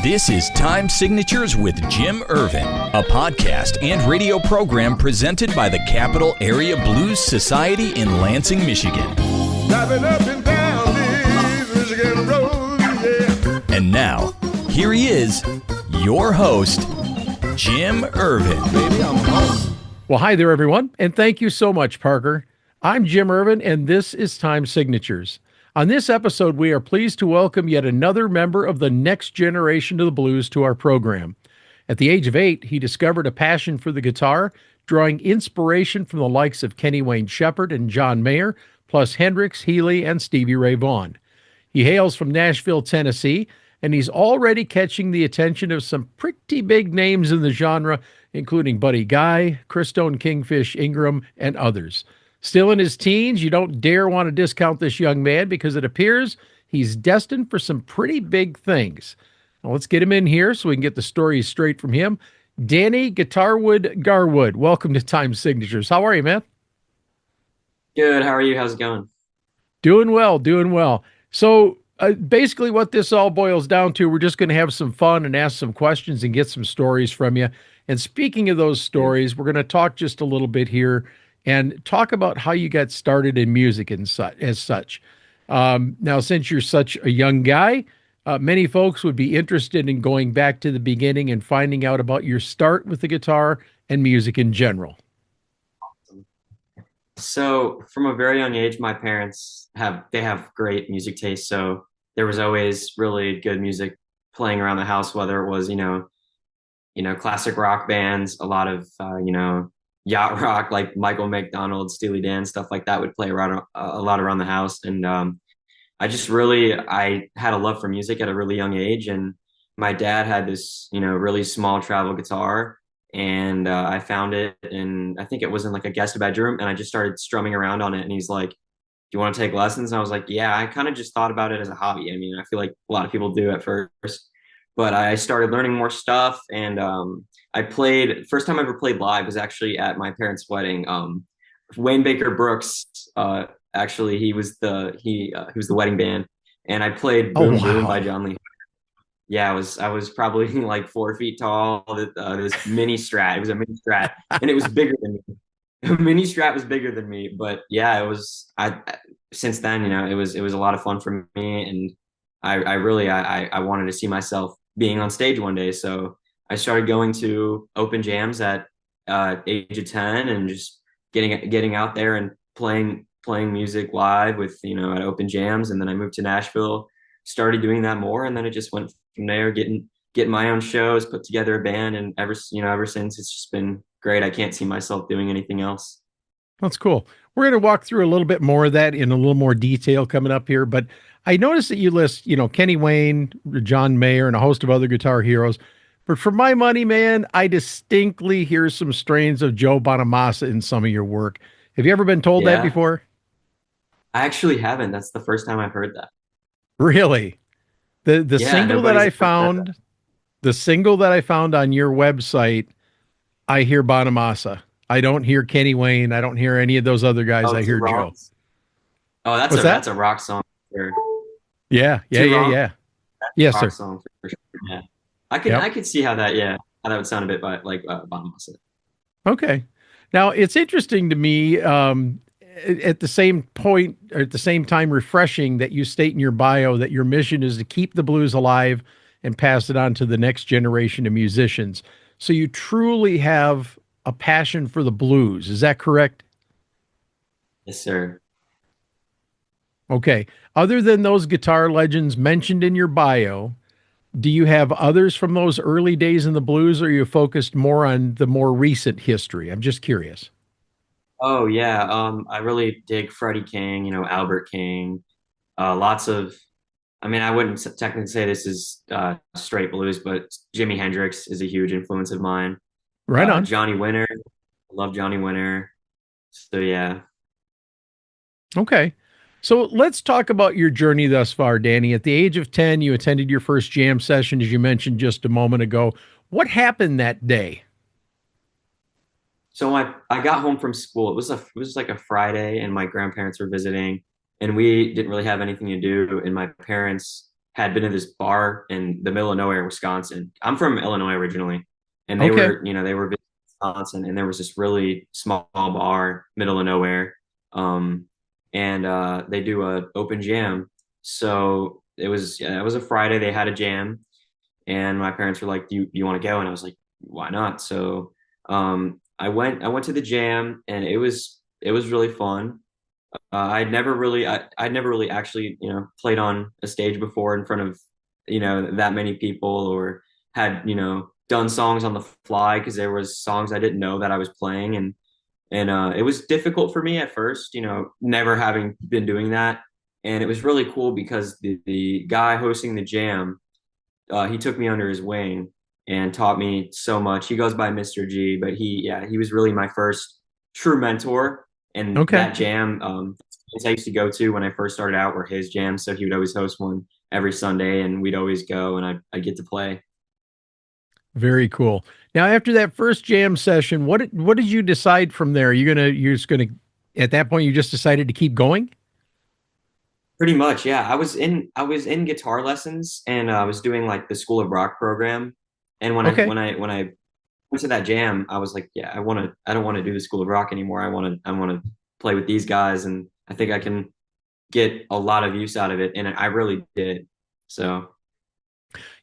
This is Time Signatures with Jim Ervin, a podcast and radio program presented by the Capital Area Blues Society in Lansing, Michigan. Driving up and down these Michigan roads, yeah. And now, here he is, your host, Jim Ervin. Baby, I'm home. Well, hi there, everyone, and thank you so much, Parker. I'm Jim Ervin, and this is Time Signatures. On this episode, we are pleased to welcome yet another member of the next generation of the blues to our program. At the age of 8, he discovered a passion for the guitar, drawing inspiration from the likes of Kenny Wayne Shepherd and John Mayer, plus Hendrix, Healy, and Stevie Ray Vaughan. He hails from Nashville, Tennessee, and he's already catching the attention of some pretty big names in the genre, including Buddy Guy, Christone, Kingfish, Ingram, and others. Still in his teens, you don't dare want to discount this young man because it appears he's destined for some pretty big things. Now, let's get him in here so we can get the stories straight from him. Danny Guitarwood Garwood, welcome to Time Signatures. How are you, man? Good. How are you? How's it going? Doing well, doing well. So basically what this all boils down to, we're just going to have some fun and ask some questions and get some stories from you. And speaking of those stories, we're going to talk just a little bit here and talk about how you got started in music and as such. Now, since you're such a young guy, many folks would be interested in going back to the beginning and finding out about your start with the guitar and music in general. So from a very young age, my parents have great music taste. So there was always really good music playing around the house, whether it was, classic rock bands, a lot of, yacht rock, like Michael McDonald, Steely Dan, stuff like that would play around a lot around the house. And I had a love for music at a really young age. And my dad had this, really small travel guitar. And I found it, and I think it was in like a guest bedroom, and I just started strumming around on it. And he's like, "Do you want to take lessons?" And I was like, "Yeah." I kind of just thought about it as a hobby. I mean, I feel like a lot of people do at first, but I started learning more stuff. And I played, first time I ever played live was actually at my parents' wedding. Wayne Baker Brooks, actually, he was the wedding band, and I played "Boom Boom" by John Lee. Yeah, I was probably like 4 feet tall. This mini Strat. It was a mini Strat, and it was bigger than me. The mini Strat was bigger than me, but yeah, it was. Since then, it was a lot of fun for me, and I really wanted to see myself being on stage one day. So I started going to open jams at age of 10, and just getting out there and playing music live with at open jams, and then I moved to Nashville, started doing that more, and then it just went from there, getting my own shows, put together a band, and ever since it's just been great. I can't see myself doing anything else. That's cool. We're going to walk through a little bit more of that in a little more detail coming up here, but I noticed that you list, Kenny Wayne, John Mayer, and a host of other guitar heroes. But for my money, man, I distinctly hear some strains of Joe Bonamassa in some of your work. Have you ever been told that before? I actually haven't. That's the first time I've heard that. Really? The single that I found, on your website, I hear Bonamassa. I don't hear Kenny Wayne. I don't hear any of those other guys. I hear Joe. Oh, that's a rock song. For sure. Yeah. Yes, sir. Song for sure. Yeah. I could see how that would sound a bit like Bonamassa. Okay. Now it's interesting to me, at the same point, or at the same time, refreshing that you state in your bio that your mission is to keep the blues alive and pass it on to the next generation of musicians. So you truly have a passion for the blues. Is that correct? Yes, sir. Okay. Other than those guitar legends mentioned in your bio, do you have others from those early days in the blues, or are you focused more on the more recent history? I'm just curious. Oh yeah, I really dig Freddie King, Albert King, lots of. I mean, I wouldn't technically say this is straight blues, but Jimi Hendrix is a huge influence of mine. Right on. Johnny Winter, I love Johnny Winter. So yeah. Okay, so let's talk about your journey thus far, Danny. At the age of 10, you attended your first jam session, as you mentioned just a moment ago. What happened that day? So I got home from school. It was like a Friday, and my grandparents were visiting, and we didn't really have anything to do. And my parents had been to this bar in the middle of nowhere, Wisconsin. I'm from Illinois originally, and Okay. they were visiting Wisconsin, and there was this really small bar, middle of nowhere, um, and they do a open jam. So it was a Friday. They had a jam, and my parents were like, "Do you want to go?" And I was like, "Why not?" So I went to the jam, and it was really fun. I'd never really actually, played on a stage before in front of, that many people, or had, done songs on the fly, because there was songs I didn't know that I was playing. And it was difficult for me at first, never having been doing that. And it was really cool because the guy hosting the jam, he took me under his wing and taught me so much. He goes by Mr. G, but he was really my first true mentor. And Okay. that jam, I used to go to when I first started out were his jams. So he would always host one every Sunday, and we'd always go, and I get to play. Very cool. Now, after that first jam session, what did you decide from there? You're just gonna at that point you just decided to keep going? Pretty much, yeah. I was in guitar lessons, and I was doing like the School of Rock program. And Okay. when I went to that jam, I was like, yeah, I don't want to do the School of Rock anymore. I want to play with these guys, and I think I can get a lot of use out of it. And I really did. So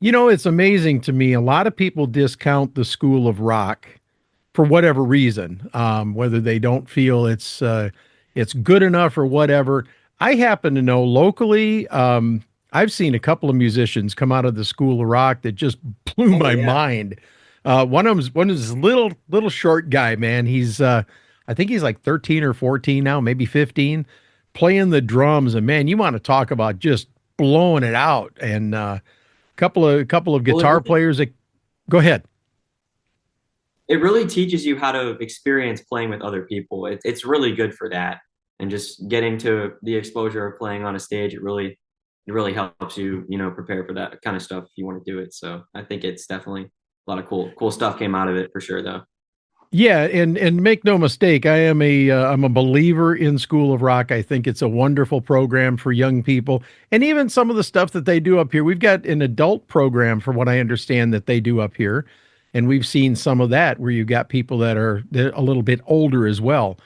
It's amazing to me. A lot of people discount the School of Rock for whatever reason, whether they don't feel it's good enough or whatever. I happen to know locally. I've seen a couple of musicians come out of the School of Rock that just blew oh my yeah. mind. One of this little short guy, man. I think he's like 13 or 14 now, maybe 15, playing the drums. And man, you want to talk about just blowing it out. And couple of Well, guitar players that go ahead. it really teaches you how to experience playing with other people. It's really good for that. And just getting to the exposure of playing on a stage, it really helps you, prepare for that kind of stuff if you want to do it. So I think it's definitely a lot of cool stuff came out of it for sure, though. Yeah, and make no mistake, I'm a believer in School of Rock. I think it's a wonderful program for young people, and even some of the stuff that they do up here. We've got an adult program, from what I understand, that they do up here, and we've seen some of that where you got people that are a little bit older as well.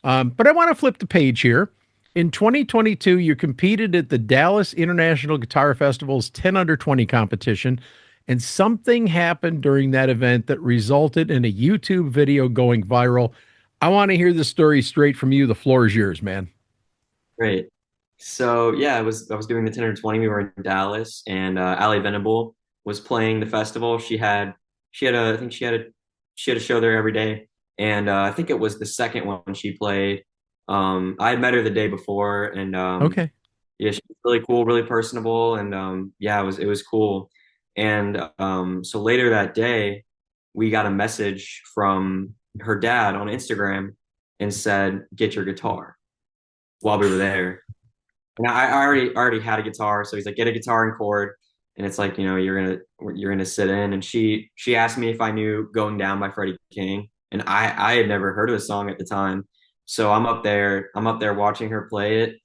But I want to flip the page here. In 2022, you competed at the Dallas International Guitar Festival's 10 under 20 competition, and something happened during that event that resulted in a YouTube video going viral. I want to hear the story straight from you. The floor is yours, man. Great. So yeah, I was doing the 10 or 20. We were in Dallas, and Ally Venable was playing the festival. She had a I think she had a show there every day, and I think it was the second one she played. I had met her the day before, and Okay. yeah, she was really cool, really personable, and yeah, it was cool. And so later that day, we got a message from her dad on Instagram and said, "Get your guitar," while we were there. And I already had a guitar, so he's like, "Get a guitar and chord." And it's like, you're gonna sit in. And she asked me if I knew "Going Down" by Freddie King, and I had never heard of the song at the time. So I'm up there watching her play it,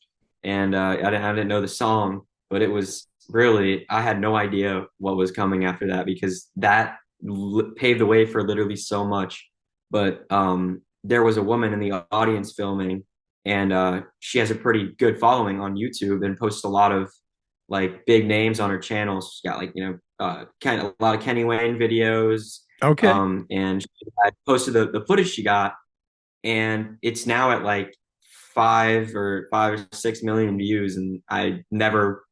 and I didn't know the song, but it was really, I had no idea what was coming after that, because that paved the way for literally so much. But there was a woman in the audience filming, and she has a pretty good following on YouTube and posts a lot of like big names on her channel. She's got like, kind of a lot of Kenny Wayne videos. Okay. And she had posted the footage she got, and it's now at like 5 or 6 million views. And I never,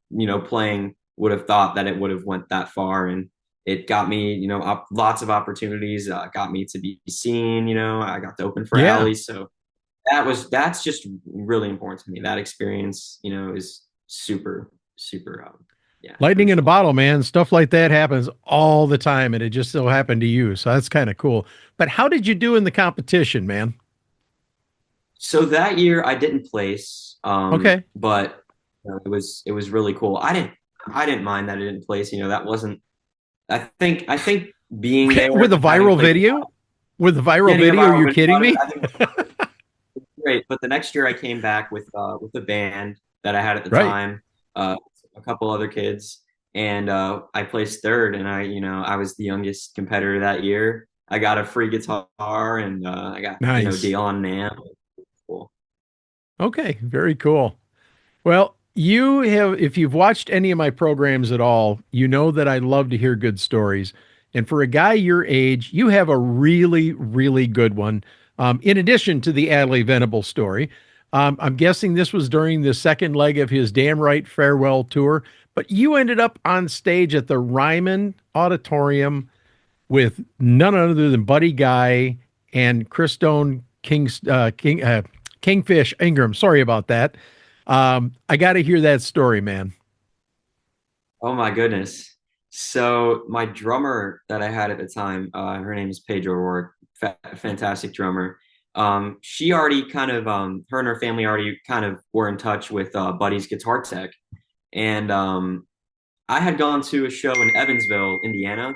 playing, would have thought that it would have went that far. And it got me, lots of opportunities, got me to be seen, I got to open for Yeah. Ally. So that's just really important to me. That experience, is super, yeah, Lightning in a crucial. bottle, man. Stuff like that happens all the time, and it just so happened to you. So that's kind of cool. But how did you do in the competition, man? So that year I didn't place, Okay. but it was really cool. I didn't mind that I didn't place. That wasn't. I think being With a there, having viral played, video? With a viral getting a video? Are viral you video kidding out of it, me? I think was great. But the next year I came back with the band that I had at the Right. time, a couple other kids, and I placed third, and I was the youngest competitor that year. I got a free guitar, and I got Nice. deal on an amp. Cool. Okay, very cool. Well, you have, if you've watched any of my programs at all, you know that I love to hear good stories. And for a guy your age, you have a really, really good one. In addition to the Ally Venable story, I'm guessing this was during the second leg of his Damn Right Farewell tour, but you ended up on stage at the Ryman Auditorium with none other than Buddy Guy and Christone Kingfish Ingram. Sorry about that. I got to hear that story, man. Oh my goodness. So my drummer that I had at the time, her name is Pedro Rourke, fantastic drummer. She already kind of, her and her family already kind of were in touch with Buddy's guitar tech. And I had gone to a show in Evansville, Indiana,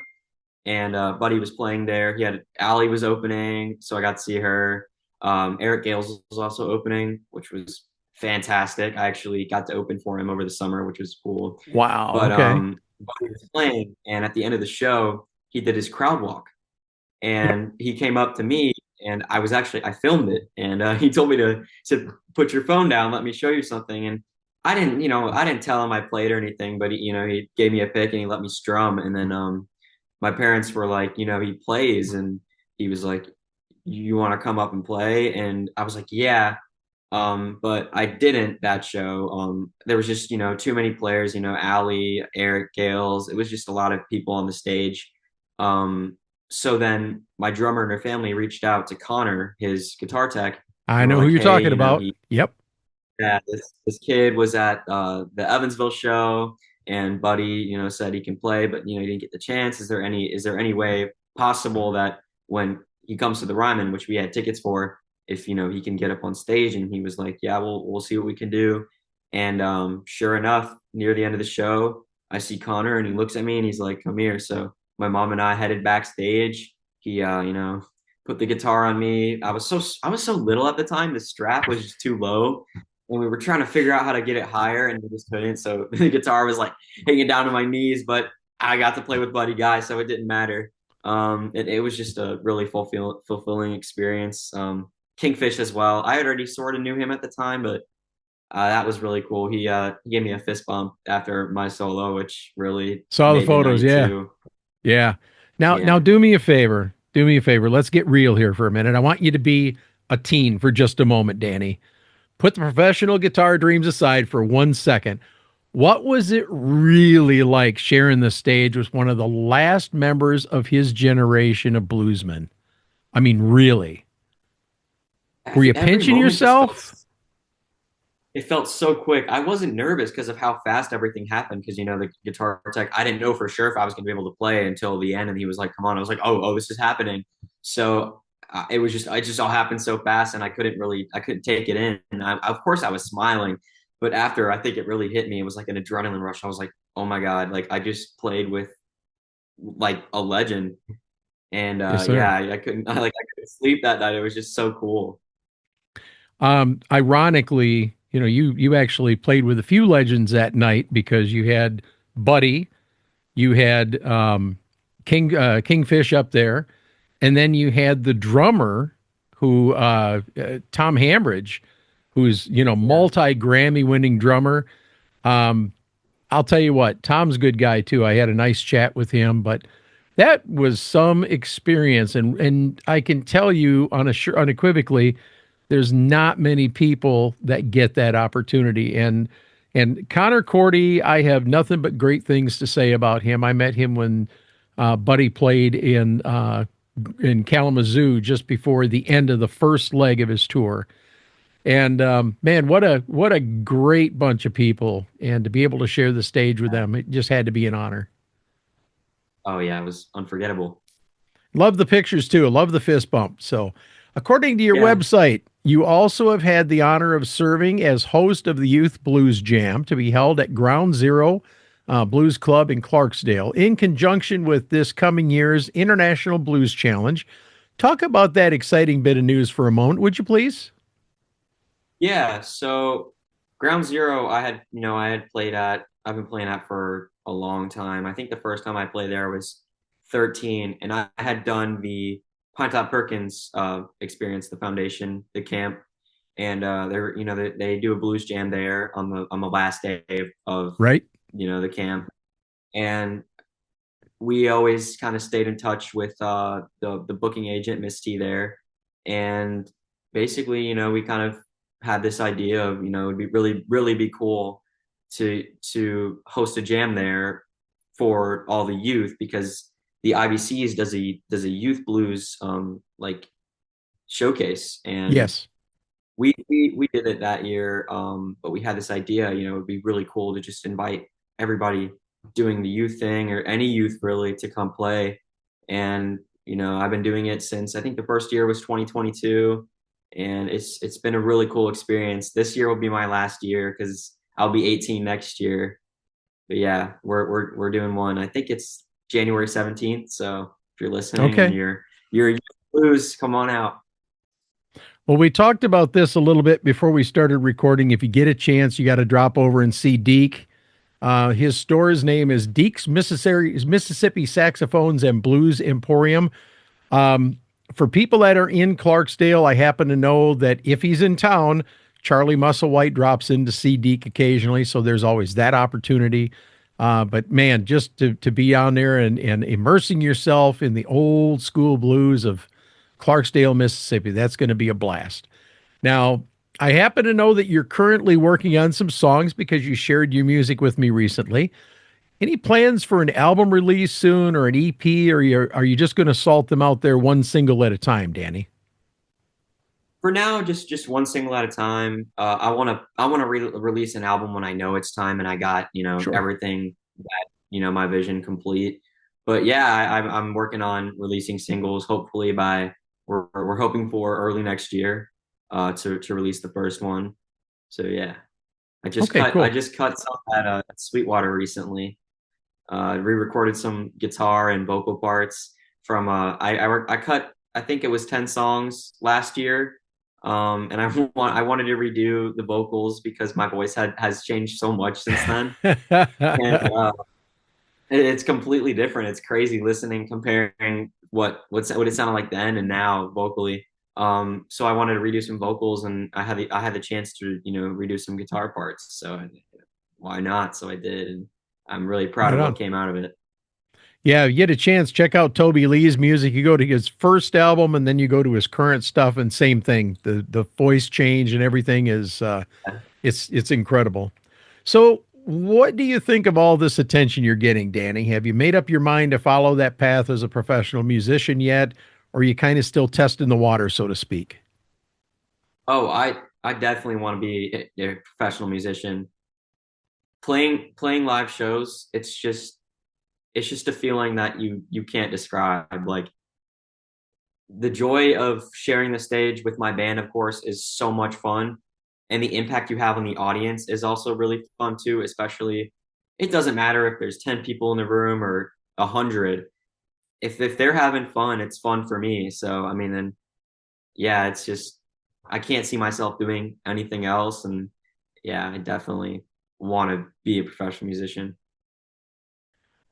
and Buddy was playing there. He had Ally was opening, so I got to see her. Eric Gales was also opening, which was fantastic. I actually got to open for him over the summer, which was cool. Wow. But Okay. Buddy was playing, and at the end of the show, he did his crowd walk, and he came up to me, and I filmed it, and he told me to put your phone down, let me show you something, and I didn't tell him I played or anything, but he gave me a pick and he let me strum, and then my parents were like, he plays, and he was like, you want to come up and play? And I was like, yeah. But I didn't that show. There was just, too many players, Allie, Eric, Gales. It was just a lot of people on the stage. So then my drummer and her family reached out to Connor, his guitar tech, I and were know who like, you're hey, talking about. Yep. this kid was at the Evansville show, and Buddy, said he can play, but he didn't get the chance. Is there any way possible that when he comes to the Ryman, which we had tickets for, if he can get up on stage? And he was like, yeah, we'll see what we can do. And sure enough, near the end of the show, I see Connor, and he looks at me and he's like, come here. So my mom and I headed backstage. He put the guitar on me. I was so little at the time. The strap was just too low, and we were trying to figure out how to get it higher, and we just couldn't. So the guitar was like hanging down to my knees, but I got to play with Buddy Guy, so it didn't matter. It was just a really fulfilling experience. Kingfish as well. I had already sort of knew him at the time, but that was really cool. He gave me a fist bump after my solo, which really Saw the made the photos. night Yeah. too. Yeah. Now Yeah. do me a favor. Do me a favor. Let's get real here for a minute. I want you to be a teen for just a moment, Danny. Put the professional guitar dreams aside for 1 second. What was it really like sharing the stage with one of the last members of his generation of bluesmen? I mean, really? Were you Every pinching moment just felt yourself? it felt so quick. I wasn't nervous because of how fast everything happened. Because the guitar tech, I didn't know for sure if I was going to be able to play until the end, and he was like, "Come on!" I was like, "Oh, this is happening." So it just all happened so fast, and I couldn't take it in. And of course, I was smiling, but after, I think it really hit me. It was like an adrenaline rush. I was like, "Oh my God!" Like I just played with like a legend, and Yes, yeah, sir. I couldn't sleep that night. It was just so cool. Ironically, you actually played with a few legends that night because you had Buddy, you had Kingfish up there, and then you had the drummer who Tom Hambridge, who's Yeah. multi Grammy winning drummer. Um, I'll tell you what, Tom's a good guy too. I had a nice chat with him, but that was some experience, and I can tell you unequivocally, there's not many people that get that opportunity. And Connor Cordy, I have nothing but great things to say about him. I met him when Buddy played in Kalamazoo just before the end of the first leg of his tour. And man, what a great bunch of people! And to be able to share the stage with them, it just had to be an honor. Oh yeah, it was unforgettable. Love the pictures too. Love the fist bump. So, according to your Yeah. website, you also have had the honor of serving as host of the Youth Blues Jam to be held at Ground Zero Blues Club in Clarksdale in conjunction with this coming year's International Blues Challenge. Talk about that exciting bit of news for a moment, would you please? Yeah, so Ground Zero, I had played at. I've been playing at for a long time. I think the first time I played there was 13, and I had done the Pine Top Perkins experience, the foundation, the camp, and they're they do a blues jam there on the last day of Right. the camp, and we always kind of stayed in touch with the booking agent, Miss T there, and basically, we kind of had this idea of, it'd be really be cool to host a jam there for all the youth, because the IBCs does a youth blues like showcase, and Yes. we did it that year, but we had this idea, it'd be really cool to just invite everybody doing the youth thing, or any youth really, to come play. And I've been doing it since, I think the first year was 2022, and it's been a really cool experience. This year will be my last year because I'll be 18 next year. But yeah, we're doing one. I think it's January 17th. So if you're listening and Okay. you're a youth blues, come on out. Well, we talked about this a little bit before we started recording. If you get a chance, you got to drop over and see Deke. His store's name is Deke's Mississippi Saxophones and Blues Emporium. For people that are in Clarksdale, I happen to know that if he's in town, Charlie Musselwhite drops in to see Deke occasionally, so there's always that opportunity. But man, just to be on there and immersing yourself in the old school blues of Clarksdale, Mississippi, that's going to be a blast. Now, I happen to know that you're currently working on some songs because you shared your music with me recently. Any plans for an album release soon, or an EP, or are you just going to salt them out there one single at a time, Danny? For now, just one single at a time. I want to release an album when I know it's time and I got Sure. everything that my vision complete. But yeah, I'm working on releasing singles. Hopefully we're hoping for early next year to release the first one. So yeah, Okay, I cool. just cut some at Sweetwater recently. Re-recorded some guitar and vocal parts from I cut, I think it was 10 songs last year. And I wanted to redo the vocals because my voice has changed so much since then. And it's completely different. It's crazy listening, comparing what it sounded like then and now vocally. So I wanted to redo some vocals, and I had the chance to redo some guitar parts. So why not? So I did, and I'm really proud Right of what on. came out of it. Yeah, you get a chance, check out Toby Lee's music. You go to his first album and then you go to his current stuff, and same thing. The voice change and everything is it's incredible. So what do you think of all this attention you're getting, Danny? Have you made up your mind to follow that path as a professional musician yet? Or are you kind of still testing the water, so to speak? Oh, I definitely want to be a professional musician. Playing live shows, it's just a feeling that you can't describe. Like, the joy of sharing the stage with my band, of course, is so much fun, and the impact you have on the audience is also really fun too. Especially, it doesn't matter if there's 10 people in the room or 100. If they're having fun, it's fun for me. So I mean, then yeah, it's just, I can't see myself doing anything else, and yeah, I definitely want to be a professional musician.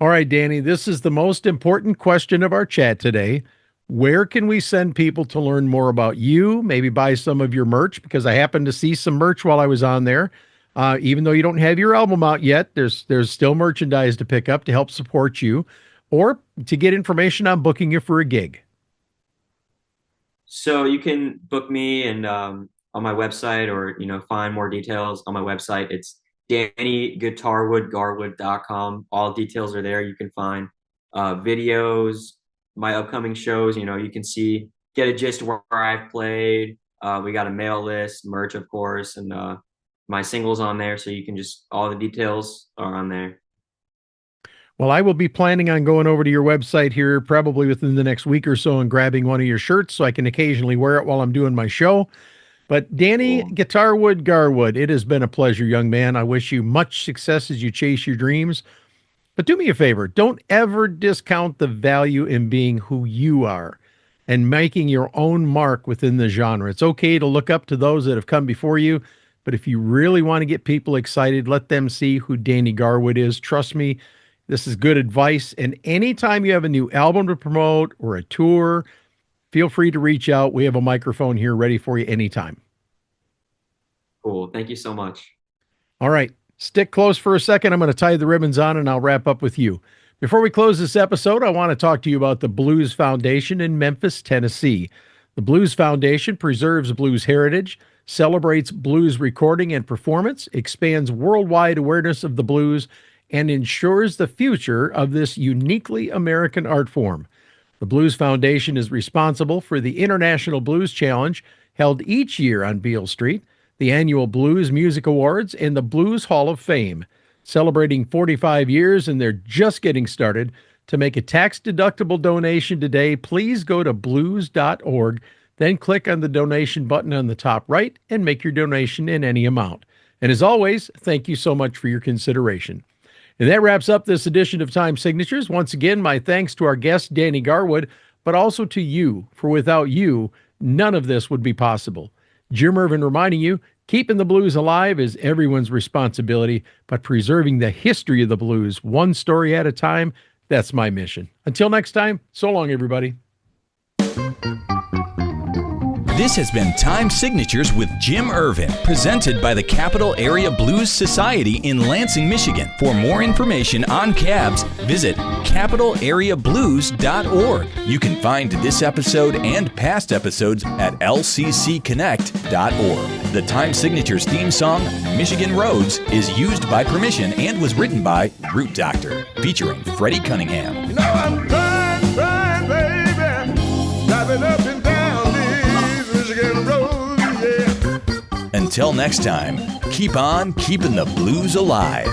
All right, Danny, this is the most important question of our chat today. Where can we send people to learn more about you? Maybe buy some of your merch, because I happened to see some merch while I was on there. Even though you don't have your album out yet, there's still merchandise to pick up to help support you, or to get information on booking you for a gig. So you can book me and on my website, or find more details on my website. It's Garwood.com. All details are there. You can find videos, my upcoming shows. You can get a gist of where I've played. We got a mail list, merch, of course, and my singles on there. So you can just, all the details are on there. Well, I will be planning on going over to your website here probably within the next week or so and grabbing one of your shirts so I can occasionally wear it while I'm doing my show. But Danny Cool. Guitarwood Garwood, it has been a pleasure, young man. I wish you much success as you chase your dreams. But do me a favor, don't ever discount the value in being who you are and making your own mark within the genre. It's okay to look up to those that have come before you, but if you really want to get people excited, let them see who Danny Garwood is. Trust me, This is good advice. And anytime you have a new album to promote or a tour, feel free to reach out. We have a microphone here ready for you anytime. Cool. Thank you so much. All right. Stick close for a second. I'm going to tie the ribbons on and I'll wrap up with you. Before we close this episode, I want to talk to you about the Blues Foundation in Memphis, Tennessee. The Blues Foundation preserves blues heritage, celebrates blues recording and performance, expands worldwide awareness of the blues, and ensures the future of this uniquely American art form. The Blues Foundation is responsible for the International Blues Challenge held each year on Beale Street, the annual Blues Music Awards, and the Blues Hall of Fame. Celebrating 45 years, and they're just getting started. To make a tax-deductible donation today, please go to blues.org, then click on the donation button on the top right and make your donation in any amount. And as always, thank you so much for your consideration. And that wraps up this edition of Time Signatures. Once again, my thanks to our guest, Danny Garwood, but also to you, for without you, none of this would be possible. Jim Ervin reminding you, keeping the blues alive is everyone's responsibility, but preserving the history of the blues, one story at a time, that's my mission. Until next time, so long, everybody. This has been Time Signatures with Jim Ervin, presented by the Capital Area Blues Society in Lansing, Michigan. For more information on cabs, visit capitalareablues.org. You can find this episode and past episodes at lccconnect.org. The Time Signatures theme song, Michigan Roads, is used by permission and was written by Root Doctor, featuring Freddie Cunningham. You know I'm trying, baby, driving up and down these Michigan roads, yeah. Until next time, keep on keeping the blues alive.